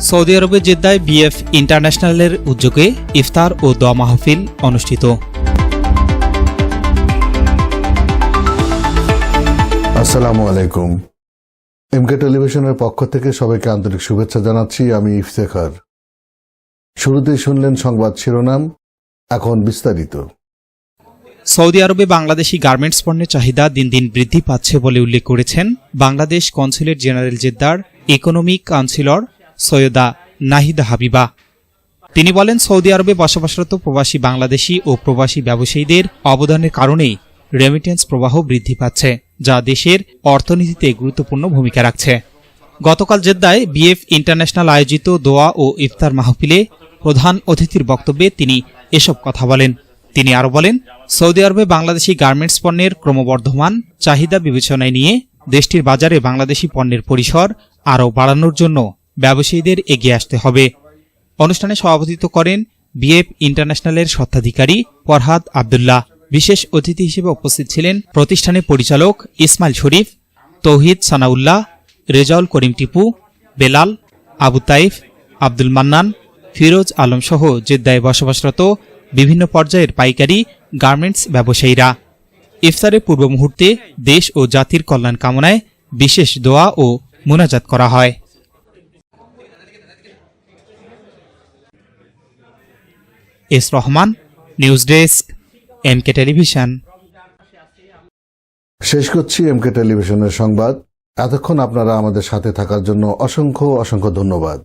Saudi আরবের জেদ্দায় BF ইন্টারন্যাশনালের উদ্যোগে ইফতার ও দোয়া মাহফিল অনুষ্ঠিত। আসসালামু আলাইকুম। এমকে টেলিভিশনের পক্ষ থেকে সবাইকে আন্তরিক শুভেচ্ছা জানাচ্ছি। আমি ইফতেখার। শুরুতেই শুনলেন সংবাদ শিরোনাম, এখন বিস্তারিত। সৌদি আরবে বাংলাদেশি গার্মেন্টস পণ্যের চাহিদা দিন দিন বৃদ্ধি পাচ্ছে বলে উল্লেখ করেছেন বাংলাদেশ কনসুলেট জেনারেল জেদ্দার ইকোনমিক কাউন্সিলর সৈয়দা নাহিদা হাবিবা। তিনি বলেন, সৌদি আরবে বসবাসরত প্রবাসী বাংলাদেশি ও প্রবাসী ব্যবসায়ীদের অবদানের কারণেই রেমিটেন্স প্রবাহ বৃদ্ধি পাচ্ছে, যা দেশের অর্থনীতিতে গুরুত্বপূর্ণ ভূমিকা রাখছে। গতকাল জেদ্দায় বিএফ ইন্টারন্যাশনাল আয়োজিত দোয়া ও ইফতার মাহফিলে প্রধান অতিথির বক্তব্যে তিনি এসব কথা বলেন। তিনি আরও বলেন, সৌদি আরবে বাংলাদেশি গার্মেন্টস পণ্যের ক্রমবর্ধমান চাহিদা বিবেচনায় নিয়ে দেশটির বাজারে বাংলাদেশি পণ্যের পরিসর আরও বাড়ানোর জন্য ব্যবসায়ীদের এগিয়ে আসতে হবে। অনুষ্ঠানে সভাপতিত্ব করেন বিএফ ইন্টারন্যাশনালের স্বত্বাধিকারী ফরহাদ আবদুল্লাহ। বিশেষ অতিথি হিসেবে উপস্থিত ছিলেন প্রতিষ্ঠানের পরিচালক ইসমাইল শরীফ, তৌহিদ সানাউল্লাহ, রেজাউল করিম টিপু, বেলাল, আবু তাইফ, আব্দুল মান্নান, ফিরোজ আলম সহ জেদ্দায় বসবাসরত বিভিন্ন পর্যায়ের পাইকারি গার্মেন্টস ব্যবসায়ীরা। ইফতারের পূর্ব মুহূর্তে দেশ ও জাতির কল্যাণ কামনায় বিশেষ দোয়া ও মুনাজাত করা হয়। S Rahman, news desk, MK television. শেষ করছি এমকে টেলিভিশনের সংবাদ। এতক্ষণ আপনারা আমাদের সাথে থাকার জন্য অসংখ্য ধন্যবাদ।